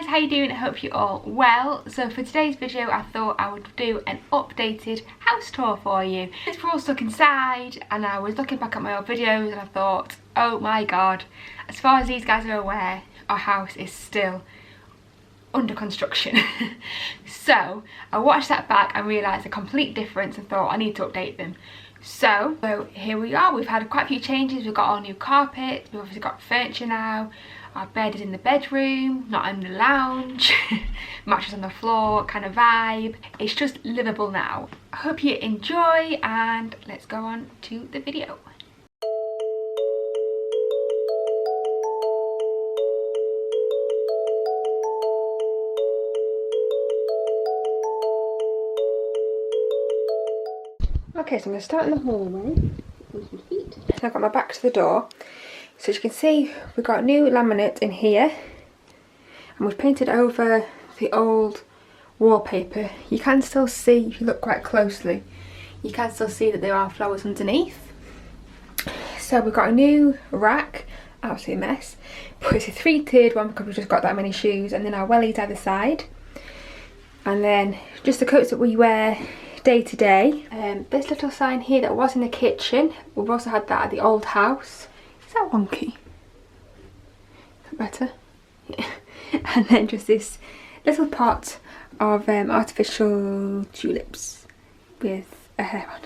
how you doing? I hope you're all well. So for today's video I thought I would do an updated house tour for you. We're all stuck inside and I was looking back at my old videos and I thought, oh my god, as far as these guys are aware, our house is still under construction. So I watched that back and realised a complete difference and thought I need to update them. So here we are. We've had quite a few changes. We've got all new carpet, we've obviously got furniture now. Our bed is in the bedroom, not in the lounge. Mattress on the floor kind of vibe. It's just livable now. I hope you enjoy and let's go on to the video. Okay, so I'm going to start in the hallway. So I've got my back to the door. So as you can see, we've got new laminate in here. And we've painted over the old wallpaper. You can still see, if you look quite closely, you can still see that there are flowers underneath. So we've got a new rack, absolute mess. But it's a 3-tiered one because we've just got that many shoes. And then our wellies either side. And then just the coats that we wear day to day. This little sign here that was in the kitchen, we've also had that at the old house. Is that wonky? Is that better? Yeah. And then just this little pot of artificial tulips with a hair on.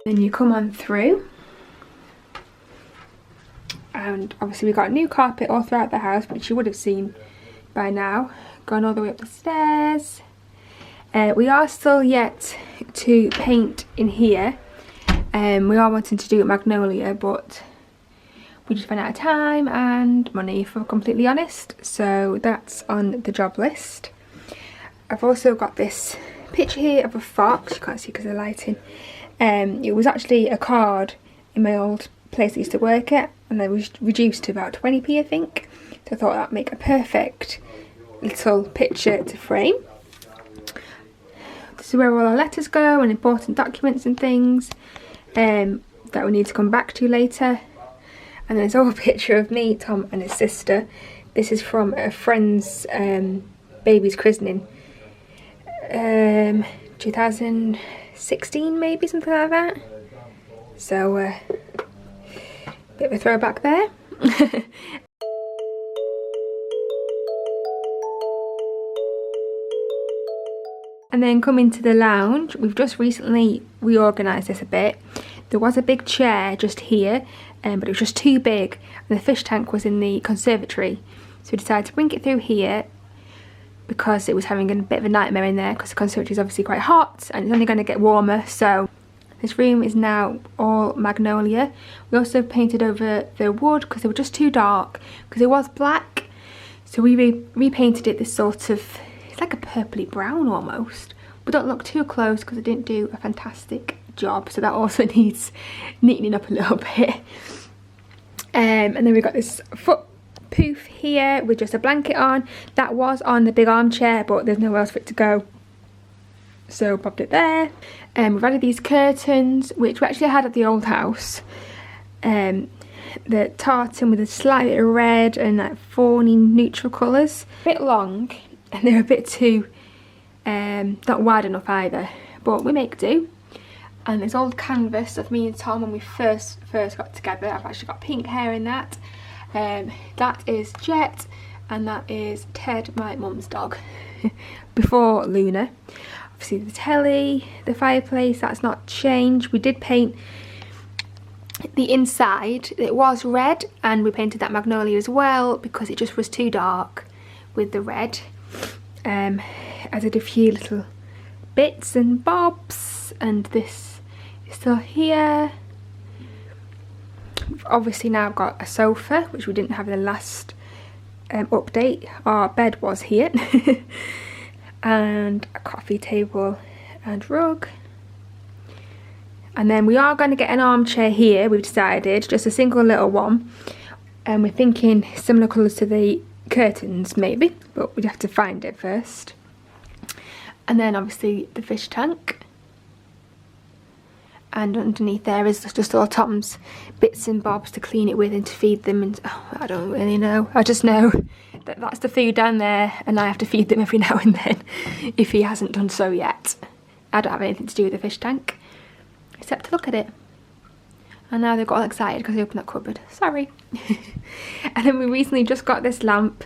Then you come on through. And obviously we've got new carpet all throughout the house, which you would have seen by now. Gone all the way up the stairs. We are still yet to paint in here. We are wanting to do it magnolia, but we just ran out of time and money, if we're completely honest. So that's on the job list. I've also got this picture here of a fox. You can't see because of the lighting. It was actually a card in my old place I used to work at, and they was reduced to about 20p I think. So I thought that'd make a perfect little picture to frame. This is where all our letters go and important documents and things that we need to come back to later. And there's all a picture of me, Tom and his sister. This is from a friend's baby's christening. 2016 maybe, something like that. So bit of a throwback there. And then coming to the lounge, we've just recently reorganised this a bit. There was a big chair just here, but it was just too big, and the fish tank was in the conservatory. So we decided to bring it through here because it was having a bit of a nightmare in there because the conservatory is obviously quite hot and it's only going to get warmer. So this room is now all magnolia. We also painted over the wood because they were just too dark, because it was black. So we repainted it this sort of, it's like a purpley brown almost. But don't look too close because I didn't do a fantastic job. So that also needs neatening up a little bit. And then we've got this foot poof here with just a blanket on. That was on the big armchair, but there's nowhere else for it to go. So popped it there. We've added these curtains, which we actually had at the old house. The tartan with a slight bit of red and like fawny neutral colours. A bit long, and they're a bit too not wide enough either, but we make do. And this old canvas of me and Tom when we first got together. I've actually got pink hair in that. That is Jet, and that is Ted, my mum's dog, before Luna. Obviously the telly, the fireplace, that's not changed. We did paint the inside. It was red, and we painted that magnolia as well because it just was too dark with the red. Added a few little bits and bobs, and this is still here. We've obviously now got a sofa, which we didn't have in the last update. Our bed was here. And a coffee table and rug. And then we are going to get an armchair here, we've decided, just a single little one. And we're thinking similar colours to the curtains maybe, but we'd have to find it first. And then obviously the fish tank. and underneath there is just all Tom's bits and bobs to clean it with and to feed them, and I don't really know. I just know that that's the food down there and I have to feed them every now and then if he hasn't done so yet. I don't have anything to do with the fish tank except to look at it. And now they've got all excited because they opened that cupboard. Sorry. And then we recently just got this lamp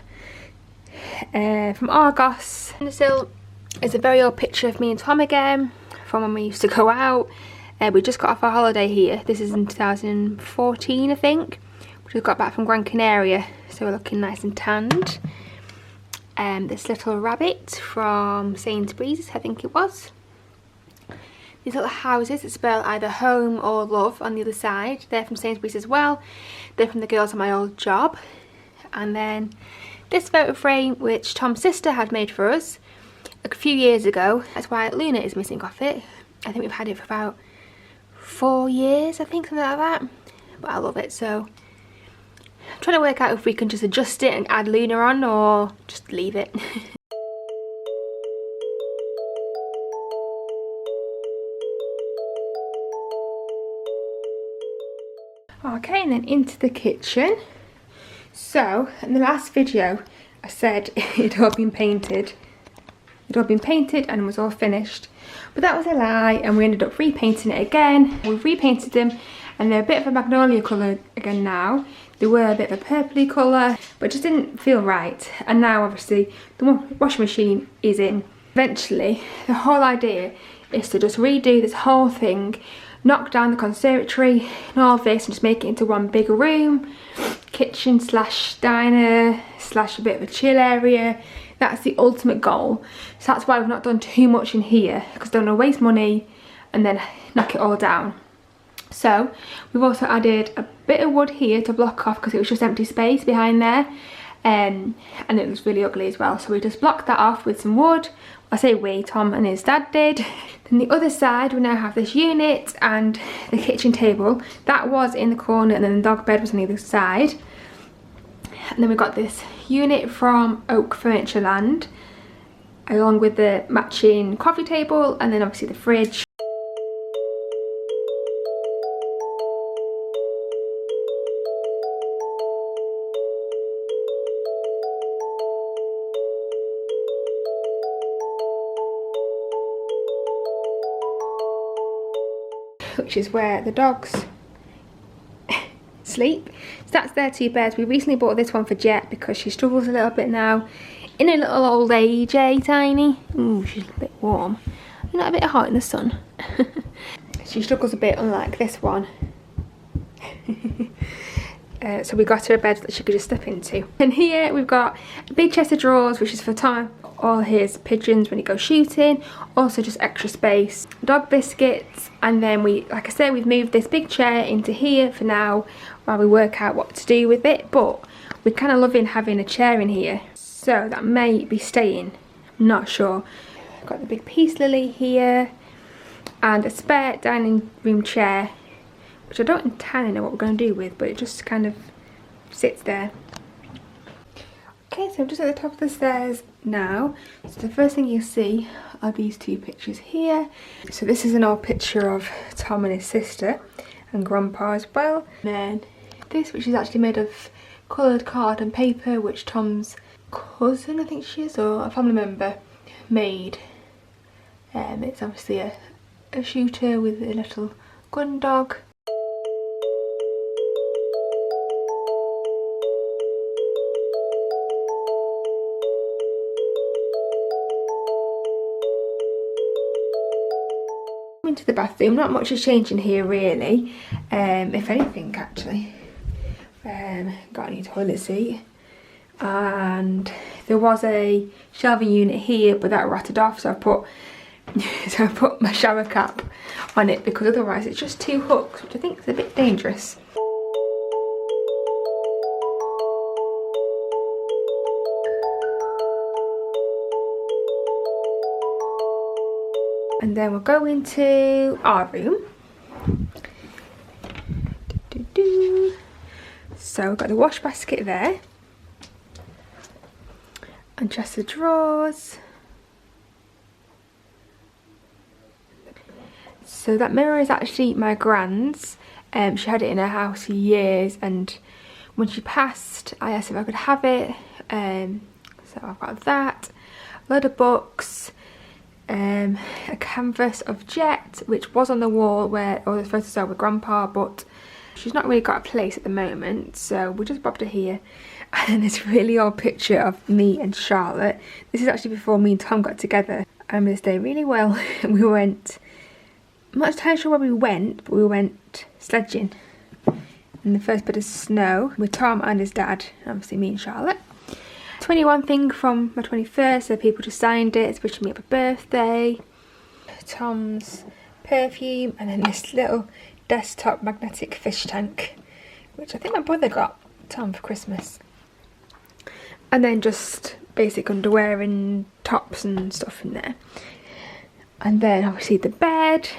from Argos. And still, it's a very old picture of me and Tom again from when we used to go out. We just got off our holiday here. This is in 2014, I think. We just got back from Gran Canaria, so we're looking nice and tanned. This little rabbit from Sainsbury's, I think it was. These little houses that spell either home or love on the other side. They're from Sainsbury's as well. They're from the girls at my old job. And then this photo frame, which Tom's sister had made for us a few years ago. That's why Luna is missing off it. I think we've had it for about 4 years, I think, something like that. But I love it, so I'm trying to work out if we can just adjust it and add Luna on or just leave it. Okay, and then into the kitchen. So, in the last video, I said it had all been painted. It had all been painted and was all finished. But that was a lie, and we ended up repainting it again. We've repainted them, and they're a bit of a magnolia colour again now. They were a bit of a purpley colour, but it just didn't feel right. And now, obviously, the washing machine is in. Eventually, the whole idea is to just redo this whole thing, knock down the conservatory and all this and just make it into one big room, kitchen slash diner slash a bit of a chill area. That's the ultimate goal. So that's why we've not done too much in here, because don't want to waste money and then knock it all down. So we've also added a bit of wood here to block off because it was just empty space behind there, and it was really ugly as well. So we just blocked that off with some wood. I say we, Tom and his dad did. Then the other side, we now have this unit and the kitchen table. That was in the corner, and then the dog bed was on the other side. And then we've got this unit from Oak Furniture Land, along with the matching coffee table, and then obviously the fridge. Which is where the dogs sleep. So that's their 2 beds. We recently bought this one for Jet because she struggles a little bit now in a little old age, eh, Tiny? Ooh, she's a bit warm. You're not a bit hot in the sun. She struggles a bit, unlike this one. So we got her a bed that she could just step into. And here we've got a big chest of drawers, which is for Tom, all his pigeons when he goes shooting. Also just extra space, dog biscuits, and then like I said, we've moved this big chair into here for now while we work out what to do with it. But we're kind of loving having a chair in here, so that may be staying. I'm not sure. I've got the big peace lily here and a spare dining room chair, which I don't entirely know what we're going to do with, but it just kind of sits there. Okay, so I'm just at the top of the stairs now. So the first thing you'll see are these 2 pictures here. So this is an old picture of Tom and his sister and Grandpa as well. And then this, which is actually made of coloured card and paper, which Tom's cousin, I think she is, or a family member, made. It's obviously a shooter with a little gun dog. Into the bathroom, not much has changed in here really, if anything actually. Got a new toilet seat, and there was a shelving unit here, but that rotted off, so I put my shower cap on it, because otherwise it's just 2 hooks, which I think is a bit dangerous. And then we'll go into our room. So we've got the wash basket there, and chest of drawers. So that mirror is actually my grand's. She had it in her house for years, and when she passed I asked if I could have it. So I've got that, a load of books, a canvas of Jet, which was on the wall where all the photos are with Grandpa, but she's not really got a place at the moment, so we just bobbed her here. And this really old picture of me and Charlotte. This is actually before me and Tom got together. I remember this day really well. We went, I'm not entirely sure where we went, but we went sledging in the first bit of snow with Tom and his dad, obviously me and Charlotte. 21 thing from my 21st, so people just signed it, it's wishing me happy birthday. Tom's perfume, and then this little desktop magnetic fish tank, which I think my brother got Tom for Christmas. And then just basic underwear and tops and stuff in there. And then obviously the bed,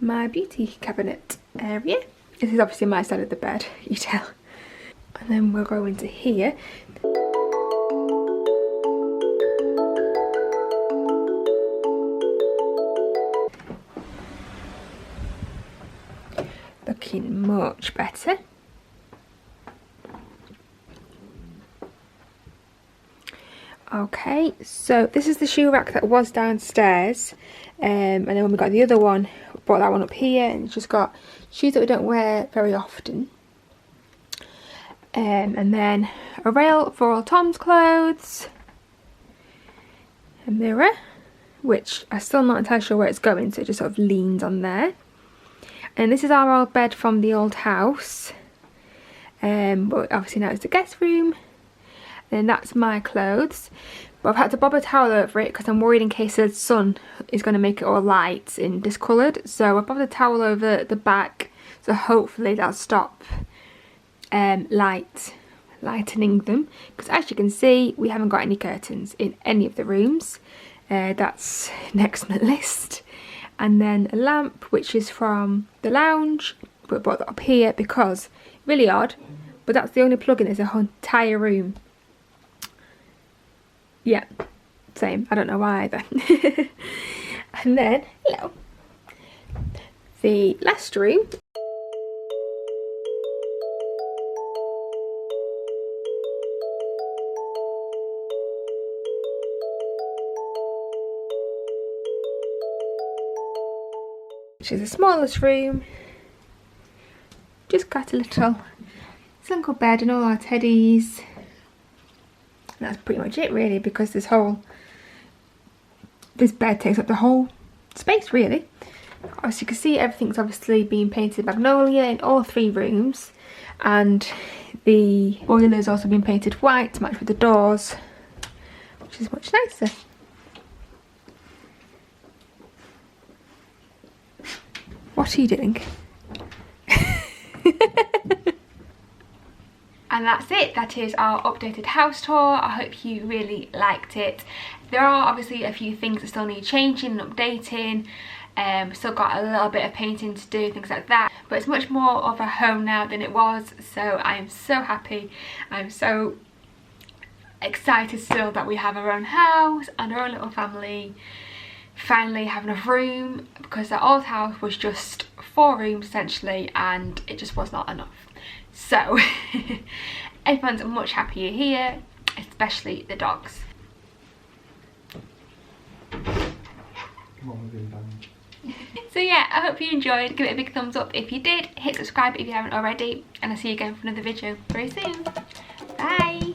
my beauty cabinet area. This is obviously my side of the bed, you tell. And then we'll go into here. Looking much better. Okay, so this is the shoe rack that was downstairs, and then when we got the other one, we brought that one up here, and it's just got shoes that we don't wear very often. And then a rail for all Tom's clothes, a mirror, which I'm still not entirely sure where it's going, so it just sort of leans on there. And this is our old bed from the old house, but obviously now it's the guest room. And that's my clothes, but I've had to bob a towel over it because I'm worried in case the sun is going to make it all light and discoloured. So I bobbed a towel over the back, so hopefully that'll stop lightening them. Because as you can see, we haven't got any curtains in any of the rooms. That's next on the list. And then a lamp, which is from the lounge, but I brought that up here because really odd, but that's the only plug in the whole entire room. Yeah, same. I don't know why either. And then, hello, the last room. Which is the smallest room. Just got a little single bed and all our teddies. That's pretty much it really, because this bed takes up the whole space really. As you can see, everything's obviously been painted magnolia in all three rooms, and the boiler's also been painted white to match with the doors, which is much nicer. What are you doing? And that's it. That is our updated house tour. I hope you really liked it. There are obviously a few things that still need changing and updating. Still got a little bit of painting to do, things like that. But it's much more of a home now than it was. So I am so happy. I'm so excited still that we have our own house and our own little family. Finally having a room, because the old house was just 4 rooms essentially, and it just was not enough. So everyone's much happier here, especially the dogs. So yeah, I hope you enjoyed. Give it a big thumbs up if you did. Hit subscribe if you haven't already, and I'll see you again for another video very soon. Bye.